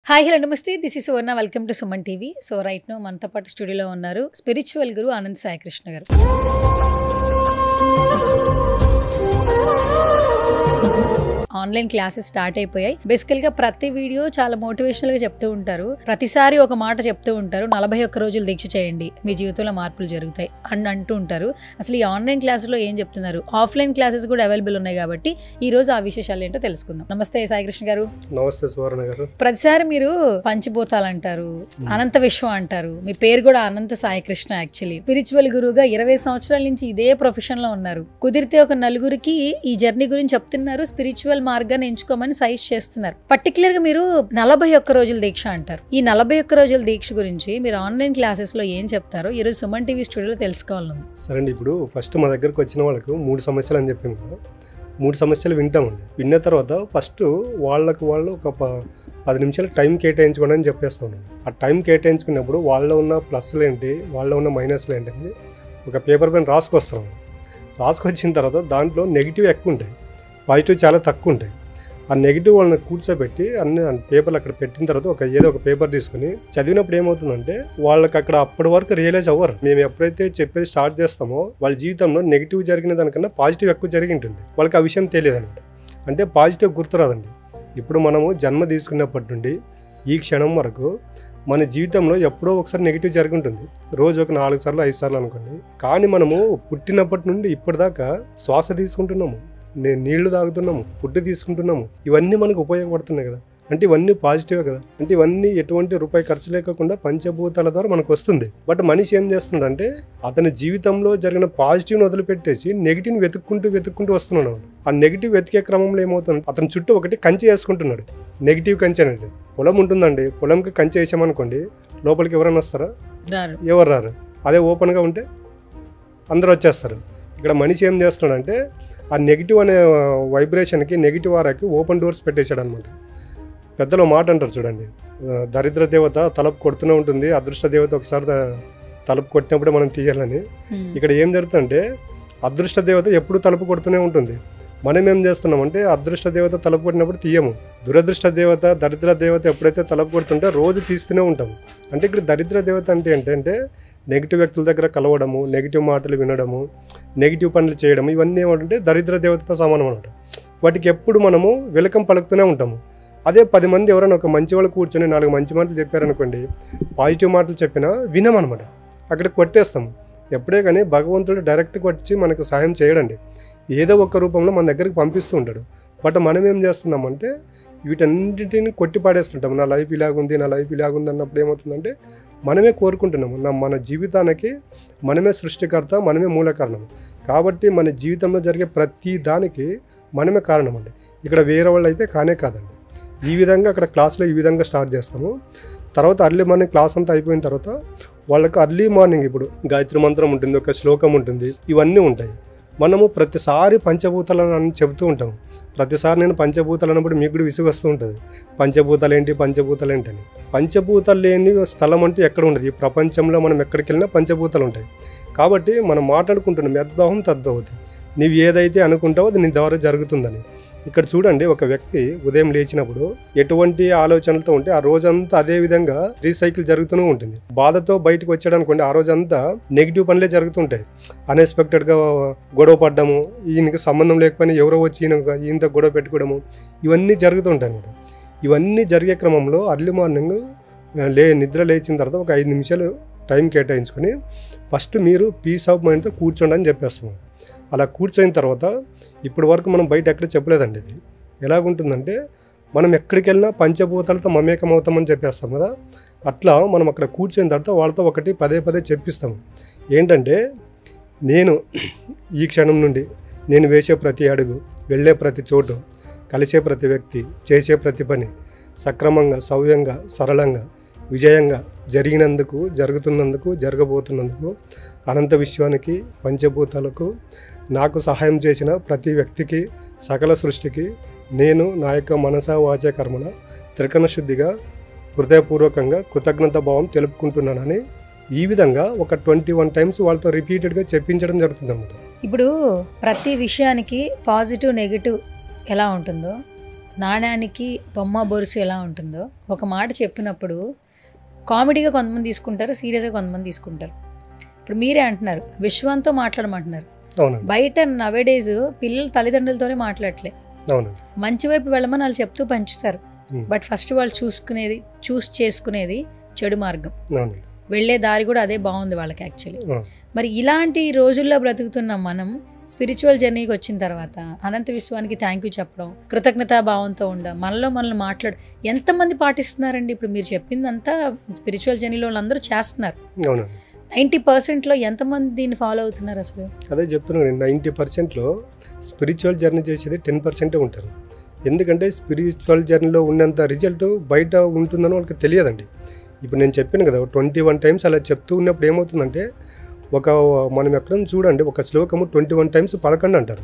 Hi hello నమస్తే this is Suvarna welcome to Suman TV. So right now మనతో పాటు స్టూడియోలో ఉన్నారు spiritual guru Anantha Sai Krishna garu. Online classes start అయిపోయాయి. బేసికల్ గా ప్రతి వీడియో చాలా మోటివేషనల్ గా చెప్తూ ఉంటారు. ప్రతిసారి ఒక మాట చెప్తూ ఉంటారు, 41 రోజులు దీక్ష చేయండి మీ జీవితంలో మార్పులు జరుగుతాయి అని అంటూ ఉంటారు. అసలు ఈ ఆన్లైన్ క్లాసెస్ లో ఏం చెప్తున్నారు, ఆఫ్లైన్ క్లాసెస్ కూడా అవైలబుల్ ఉన్నాయి కాబట్టి ఈ రోజు ఆ విశేషాలు ఏంటో తెలుసుకుందాం. నమస్తే సాయి కృష్ణ గారు. నమస్తే సువర్ణ గారు. ప్రతిసారి మీరు పంచభూతాలు అంటారు, అనంత విశ్వం అంటారు, మీ పేరు కూడా అనంత సాయి కృష్ణ. యాక్చువల్లీ స్పిరిచువల్ గురువుగా 20 సంవత్సరాల నుంచి ఇదే ప్రొఫెషన్ లో ఉన్నారు. కుదిరితే ఒక నలుగురికి ఈ జర్నీ గురించి చెప్తున్నారు, స్పిరిచువల్ మార్గాన్ని ఎంచుకోమని సజెస్ట్ చేస్తున్నారు. పర్టికులర్ గా మీరు 41 రోజుల దీక్ష అంటారు. ఈ 41 రోజుల దీక్ష గురించి మీరు ఆన్లైన్ క్లాసెస్ లో ఏం చెప్తారో ఈ రోజు సుమన్ టీవీ స్టూడియోలో తెలుసుకోవాలని. సరే అండి, ఇప్పుడు ఫస్ట్ మా దగ్గరకు వచ్చిన వాళ్ళకు 3 సమస్యలు అని చెప్పాము కదా. 3 సమస్యలు వింటామండి. విన్న తర్వాత ఫస్ట్ వాళ్ళు ఒక 10 నిమిషాలు టైం కేటాయించుకోండి అని చెప్పేస్తాం. ఆ టైం కేటాయించుకున్నప్పుడు వాళ్ళ ఉన్న ప్లస్లు ఏంటి, వాళ్ళ ఉన్న మైనస్లు ఏంటి అనేది ఒక పేపర్ పైన రాసుకొస్తాం. రాసుకొచ్చిన తర్వాత దాంట్లో నెగిటివ్ ఎక్కువ ఉంటాయి, పాజిటివ్ చాలా తక్కువ ఉంటాయి. ఆ నెగిటివ్ వాళ్ళని కూర్చోబెట్టి అన్ని పేపర్లు అక్కడ పెట్టిన తర్వాత ఏదో ఒక పేపర్ తీసుకుని చదివినప్పుడు ఏమవుతుందంటే వాళ్ళకి అక్కడ అప్పటి వరకు రియలైజ్ అవ్వరు. మేము ఎప్పుడైతే చెప్పేది స్టార్ట్ చేస్తామో వాళ్ళ జీవితంలో నెగిటివ్ జరిగిన దానికన్నా పాజిటివ్ ఎక్కువ జరిగి ఉంటుంది. వాళ్ళకి ఆ విషయం తెలియదు అనమాట. అంటే పాజిటివ్ గుర్తురాదండి. ఇప్పుడు మనము జన్మ తీసుకున్నప్పటి నుండి ఈ క్షణం వరకు మన జీవితంలో ఎప్పుడో ఒకసారి నెగిటివ్ జరిగి ఉంటుంది. రోజు ఒక 4 సార్లు 5 సార్లు అనుకోండి. కానీ మనము పుట్టినప్పటి నుండి ఇప్పటిదాకా శ్వాస తీసుకుంటున్నాము, నీళ్లు తాగుతున్నాము, ఫుడ్ తీసుకుంటున్నాము. ఇవన్నీ మనకు ఉపయోగపడుతున్నాయి కదా. అంటే ఇవన్నీ పాజిటివే కదా. అంటే ఇవన్నీ ఎటువంటి రూపాయి ఖర్చు లేకుండా పంచభూతాల ద్వారా మనకు వస్తుంది. బట్ మనిషి ఏం చేస్తున్నాడు అంటే అతని జీవితంలో జరిగిన పాజిటివ్ని వదిలిపెట్టేసి నెగిటివ్ని వెతుక్కుంటూ వస్తున్నాడు. ఆ నెగిటివ్ వెతికే క్రమంలో ఏమవుతుంది, అతని చుట్టూ ఒకటి కంచె వేసుకుంటున్నాడు. నెగిటివ్ కంచె అనేది పొలం ఉంటుందండి. పొలంకి కంచె వేసామనుకోండి, లోపలికి ఎవరైనా వస్తారా? ఎవరు రారు. అదే ఓపెన్గా ఉంటే అందరూ వచ్చేస్తారు. ఇక్కడ మనిషి ఏం చేస్తున్నాడంటే ఆ నెగిటివ్ అనే వైబ్రేషన్కి, నెగిటివ్ ఆరాకి ఓపెన్ డోర్స్ పెట్టేశాడు అనమాట. పెద్దలో మాట అంటారు చూడండి, దరిద్ర దేవత తలుపు కొడుతూనే ఉంటుంది, అదృష్ట దేవత ఒకసారి తలుపు కొట్టినప్పుడే మనం తీయాలని. ఇక్కడ ఏం జరుగుతుందంటే అదృష్ట దేవత ఎప్పుడు తలుపు కొడుతూనే ఉంటుంది. మనం ఏం చేస్తున్నామంటే అదృష్ట దేవత తలుపు కొట్టినప్పుడు తీయము. దురదృష్ట దేవత, దరిద్ర దేవత ఎప్పుడైతే తలుపు కొడుతుంటే రోజు తీస్తూనే ఉంటాము. అంటే ఇక్కడ దరిద్ర దేవత అంటే ఏంటంటే నెగిటివ్ వ్యక్తుల దగ్గర కలవడము, నెగిటివ్ మాటలు వినడము, నెగిటివ్ పనులు చేయడము, ఇవన్నీ ఏమంటే దరిద్ర దేవతతో సమానం అనమాట. వాటికి ఎప్పుడు మనము వెల్కమ్ పలుకుతూనే ఉంటాము. అదే 10 మంది ఎవరైనా ఒక మంచి వాళ్ళు కూర్చొని 4 మంచి మాటలు చెప్పారనుకోండి, పాజిటివ్ మాటలు చెప్పినా వినమనమాట, అక్కడ కొట్టేస్తాము. ఎప్పుడే కానీ భగవంతుడు డైరెక్ట్గా వచ్చి మనకు సాయం చేయడండి, ఏదో ఒక రూపంలో మన దగ్గరికి పంపిస్తూ ఉంటాడు. బట్ మనం ఏం చేస్తున్నామంటే వీటన్నిటిని కొట్టి పాడేస్తుంటాము. నా లైఫ్ ఇలాగుంది, నా లైఫ్ ఇలాగుంది అన్నప్పుడు ఏమవుతుందంటే మనమే కోరుకుంటున్నాము. మన జీవితానికి మనమే సృష్టికర్త, మనమే మూల కారణం. కాబట్టి మన జీవితంలో జరిగే ప్రతి దానికి మనమే కారణం అండి. ఇక్కడ వేరే వాళ్ళు అయితే కానే కాదండి. ఈ విధంగా అక్కడ క్లాస్లో ఈ విధంగా స్టార్ట్ చేస్తాము. తర్వాత అర్లీ మార్నింగ్ క్లాస్ అంతా అయిపోయిన తర్వాత వాళ్ళకి అర్లీ మార్నింగ్ ఇప్పుడు గాయత్రి మంత్రం ఉంటుంది, ఒక శ్లోకం ఉంటుంది, ఇవన్నీ ఉంటాయి. మనము ప్రతిసారి పంచభూతాలను అని చెబుతూ ఉంటాము. ప్రతిసారి నేను పంచభూతాలు అన్నప్పుడు మీకు కూడా విసుగు వస్తూ ఉంటుంది. పంచభూతాలు ఏంటి అని. పంచభూతాలు లేని స్థలం అంటే ఎక్కడ ఉండదు. ఈ ప్రపంచంలో మనం ఎక్కడికి వెళ్ళినా పంచభూతాలు ఉంటాయి. కాబట్టి మనం మాట్లాడుకుంటున్నాం యద్భావం తద్భవతి. నీవు ఏదైతే అనుకుంటావో అది నీ ద్వారా జరుగుతుందని. ఇక్కడ చూడండి, ఒక వ్యక్తి ఉదయం లేచినప్పుడు ఎటువంటి ఆలోచనలతో ఉంటే ఆ రోజంతా అదే విధంగా రీసైకిల్ జరుగుతూనే ఉంటుంది. బాధతో బయటకు వచ్చాడు అనుకోండి, ఆ రోజంతా నెగిటివ్ పనులే జరుగుతుంటాయి. అన్ఎక్స్పెక్టెడ్గా గొడవ పడ్డము, ఈయనకి సంబంధం లేకపోయినా ఎవరో వచ్చి ఈయనతో గొడవ పెట్టుకోవడము, ఇవన్నీ జరుగుతుంటాయి అనమాట. ఇవన్నీ జరిగే క్రమంలో అర్లీ మార్నింగ్ నిద్ర లేచిన తర్వాత ఒక 5 నిమిషాలు టైం కేటాయించుకొని ఫస్ట్ మీరు పీస్ ఆఫ్ మైండ్తో కూర్చోండి అని చెప్పేస్తాము. అలా కూర్చొని తర్వాత ఇప్పటి వరకు మనం బయట ఎక్కడ చెప్పలేదండి. ఇది ఎలాగుంటుందంటే మనం ఎక్కడికి వెళ్ళినా పంచభూతాలతో మమేకం అవుతామని చెప్పేస్తాం కదా. అట్లా మనం అక్కడ కూర్చొని తర్వాత వాళ్ళతో ఒకటి పదే చెప్పిస్తాము. ఏంటంటే నేను ఈ క్షణం నుండి నేను వేసే ప్రతి అడుగు, వెళ్ళే ప్రతి చోటు, కలిసే ప్రతి వ్యక్తి, చేసే ప్రతి పని సక్రమంగా, సవ్యంగా, సరళంగా, విజయంగా జరిగినందుకు, జరుగుతున్నందుకు, జరగబోతున్నందుకు అనంత విశ్వానికి, పంచభూతాలకు, నాకు సహాయం చేసిన ప్రతి వ్యక్తికి, సకల సృష్టికి నేను నా యొక్క మనస వాచ కర్మన త్రికరణ శుద్ధిగా హృదయపూర్వకంగా కృతజ్ఞత భావం తెలుపుకుంటున్నానని ఈ విధంగా ఒక 21 టైమ్స్ వాళ్ళతో రిపీటెడ్గా చెప్పించడం జరుగుతుంది అన్నమాట. ఇప్పుడు ప్రతి విషయానికి పాజిటివ్ నెగిటివ్ ఎలా ఉంటుందో నాణ్యానికి బొమ్మ బొరుసు ఎలా ఉంటుందో ఒక మాట చెప్పినప్పుడు కామెడీగా కొంతమంది తీసుకుంటారు, సీరియస్గా కొంతమంది తీసుకుంటారు. ఇప్పుడు మీరే అంటున్నారు విశ్వంతో మాట్లాడమంటున్నారు. బయట నవేడేస్ పిల్లలు తల్లిదండ్రులతోనే మాట్లాడలే, మంచి వైపు వెళ్ళమని వాళ్ళు చెప్తూ పంచుతారు. బట్ ఫస్ట్ వాళ్ళు చూస్ చేసుకునేది చెడు మార్గం, వెళ్ళే దారి కూడా అదే బాగుంది వాళ్ళకి యాక్చువల్లీ. మరి ఇలాంటి రోజుల్లో బ్రతుకుతున్న మనం స్పిరిచువల్ జర్నీకి వచ్చిన తర్వాత అనంత విశ్వానికి థ్యాంక్ యూ చెప్పడం, కృతజ్ఞతాభావంతో ఉండడం, మనల్ని మాట్లాడు ఎంతమంది పాటిస్తున్నారండి? ఇప్పుడు మీరు చెప్పిందంతా స్పిరిచువల్ జర్నీలో వాళ్ళందరూ చేస్తున్నారు. 90%లో ఎంతమంది దీన్ని ఫాలో అవుతున్నారు అసలు? అదే చెప్తున్నాను, 90%లో స్పిరిచువల్ జర్నీ చేసేది 10% ఉంటారు. ఎందుకంటే స్పిరిచువల్ జర్నీలో ఉన్నంత రిజల్ట్ బయట ఉంటుందని వాళ్ళకి తెలియదండి. ఇప్పుడు నేను చెప్పాను కదా 21 టైమ్స్ అలా చెప్తూ ఉన్నప్పుడు ఏమవుతుందంటే, మనం ఎక్కడ చూడండి ఒక శ్లోకము 21 టైమ్స్ పలకండి అంటారు.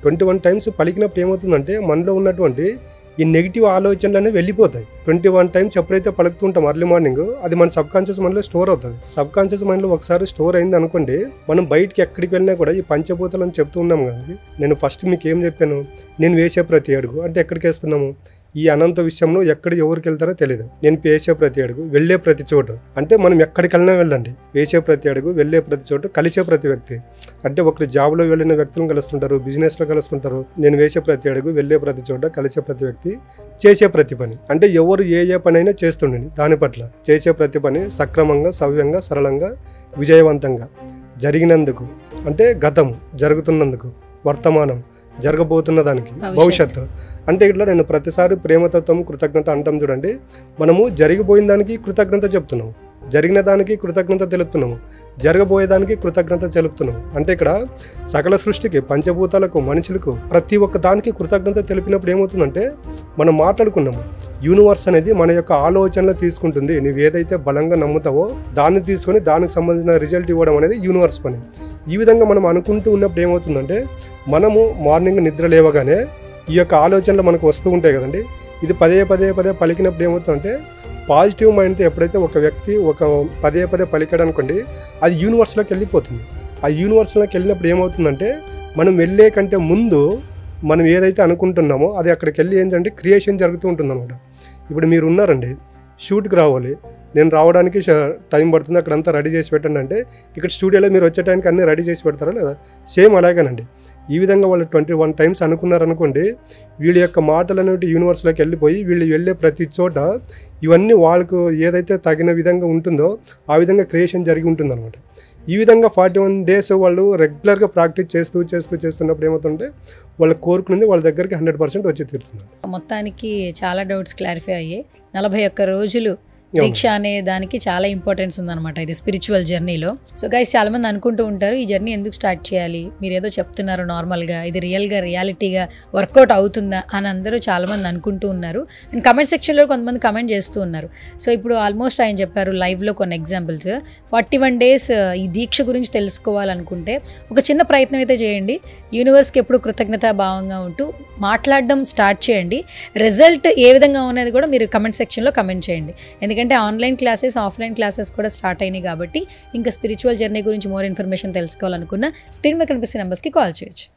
21 టైమ్స్ పలికినప్పుడు ఏమవుతుందంటే మనలో ఉన్నటువంటి ఈ నెగిటివ్ ఆలోచనలనే వెళ్ళిపోతాయి. 21 టైమ్స్ ఎప్పుడైతే పలుకుతుంటాం అర్లీ మార్నింగ్, అది మన సబ్ కాన్షియస్ మైండ్లో స్టోర్ అవుతుంది. సబ్ కాన్షియస్ మైండ్లో ఒకసారి స్టోర్ అయింది అనుకోండి, మనం బయటికి ఎక్కడికి వెళ్ళినా కూడా ఈ పంచభూతాలు అని చెప్తూ ఉన్నాం కదా. నేను ఫస్ట్ మీకు ఏం చెప్పాను, నేను వేసే ప్రతి అడుగు అంటే ఎక్కడికి వేస్తున్నాము, ఈ అనంత విషయంలో ఎవరికి వెళ్తారో తెలియదు. నేను వేసే ప్రతి అడుగు, వెళ్ళే ప్రతి చోటు అంటే మనం ఎక్కడికి వెళ్ళినా వెళ్ళండి, వేసే ప్రతి అడుగు, వెళ్ళే ప్రతి చోటు, కలిసే ప్రతి వ్యక్తి అంటే ఒకరు జాబ్లో వెళ్ళిన వ్యక్తులను కలుస్తుంటారు, బిజినెస్లో కలుస్తుంటారు. నేను వేసే ప్రతి అడుగు, వెళ్ళే ప్రతి చోట, కలిసే ప్రతి వ్యక్తి, చేసే ప్రతి పని అంటే ఎవరు ఏ పని అయినా చేస్తుండండి. దాని పట్ల చేసే ప్రతి పని సక్రమంగా, సవ్యంగా, సరళంగా, విజయవంతంగా జరిగినందుకు అంటే గతము, జరుగుతున్నందుకు వర్తమానం, జరగబోతున్న దానికి భవిష్యత్తు అంటే ఇట్లా నేను ప్రతిసారి ప్రేమతత్వం, కృతజ్ఞత అంటాం చూడండి. మనము జరిగిపోయిన దానికి కృతజ్ఞత చెప్తున్నాము, జరిగిన దానికి కృతజ్ఞత తెలుపుతున్నాము, జరగబోయేదానికి కృతజ్ఞత తెలుపుతున్నాము. అంటే ఇక్కడ సకల సృష్టికి, పంచభూతాలకు, మనుషులకు, ప్రతి ఒక్క దానికి కృతజ్ఞత తెలిపినప్పుడు ఏమవుతుందంటే మనం మాట్లాడుకున్నాము, యూనివర్స్ అనేది మన యొక్క ఆలోచనలు తీసుకుంటుంది. నువ్వు ఏదైతే బలంగా నమ్ముతావో దాన్ని తీసుకొని దానికి సంబంధించిన రిజల్ట్ ఇవ్వడం అనేది యూనివర్స్ పని. ఈ విధంగా మనం అనుకుంటూ ఉన్నప్పుడు ఏమవుతుందంటే మనము మార్నింగ్ నిద్ర లేవగానే ఈ యొక్క ఆలోచనలు మనకు వస్తూ ఉంటాయి కదండి. ఇది పదే పలికినప్పుడు ఏమవుతుందంటే పాజిటివ్ మైండ్తో ఎప్పుడైతే ఒక వ్యక్తి పదే పలికాడు అనుకోండి, అది యూనివర్స్లోకి వెళ్ళిపోతుంది. ఆ యూనివర్స్లోకి వెళ్ళినప్పుడు ఏమవుతుందంటే మనం వెళ్ళే కంటే ముందు మనం ఏదైతే అనుకుంటున్నామో అది అక్కడికి వెళ్ళి ఏంటంటే క్రియేషన్ జరుగుతూ ఉంటుంది అనమాట. ఇప్పుడు మీరు ఉన్నారండి, షూట్కి రావాలి, నేను రావడానికి టైం పడుతుంది, అక్కడంతా రెడీ చేసి పెట్టండి అంటే ఇక్కడ స్టూడియోలో మీరు వచ్చే టైంకి అన్నీ రెడీ చేసి పెడతారా లేదా? సేమ్ అలాగేనండి. ఈ విధంగా వాళ్ళు 21 టైమ్స్ అనుకున్నారనుకోండి, వీళ్ళ యొక్క మాటలు అనేవి యూనివర్స్లోకి వెళ్ళిపోయి వీళ్ళు వెళ్ళే ప్రతి చోట ఇవన్నీ వాళ్ళకు ఏదైతే తగిన విధంగా ఉంటుందో ఆ విధంగా క్రియేషన్ జరిగి ఉంటుంది అనమాట. ఈ విధంగా 41 డేస్ వాళ్ళు రెగ్యులర్గా ప్రాక్టీస్ చేస్తున్నప్పుడు ఏమవుతుంటే వాళ్ళ కోరుకునేది వాళ్ళ దగ్గరికి 100% వచ్చి తీరుతుంది. మొత్తానికి చాలా డౌట్స్ క్లారిఫై అయ్యాయి. 41 రోజులు దీక్ష అనే దానికి చాలా ఇంపార్టెన్స్ ఉందన్నమాట ఇది స్పిరిచువల్ జర్నీలో. సో గైస్, చాలా మంది అనుకుంటూ ఉంటారు ఈ జర్నీ ఎందుకు స్టార్ట్ చేయాలి, మీరు ఏదో చెప్తున్నారు నార్మల్గా, ఇది రియాలిటీగా వర్కౌట్ అవుతుందా అని అందరూ చాలా మంది అనుకుంటూ ఉన్నారు. అండ్ కమెంట్ సెక్షన్లో కొంతమంది కమెంట్ చేస్తూ ఉన్నారు. సో ఇప్పుడు ఆల్మోస్ట్ ఆయన చెప్పారు లైవ్లో కొన్ని ఎగ్జాంపుల్స్. 41 డేస్ ఈ దీక్ష గురించి తెలుసుకోవాలనుకుంటే ఒక చిన్న ప్రయత్నం అయితే చేయండి. యూనివర్స్కి ఎప్పుడు కృతజ్ఞతాభావంగా ఉంటూ మాట్లాడడం స్టార్ట్ చేయండి. రిజల్ట్ ఏ విధంగా ఉన్నది కూడా మీరు కమెంట్ సెక్షన్లో కమెంట్ చేయండి. ఎందుకంటే ఆన్లైన్ క్లాసెస్, ఆఫ్లైన్ క్లాసెస్ కూడా స్టార్ట్ అయినాయి కాబట్టి ఇంకా స్పిరిచువల్ జర్నీ గురించి మోర్ ఇన్ఫర్మేషన్ తెలుసుకోవాలనుకున్న స్క్రీన్ మీద కనిపిస్తున్న నెంబర్స్కి కాల్ చేయొచ్చు.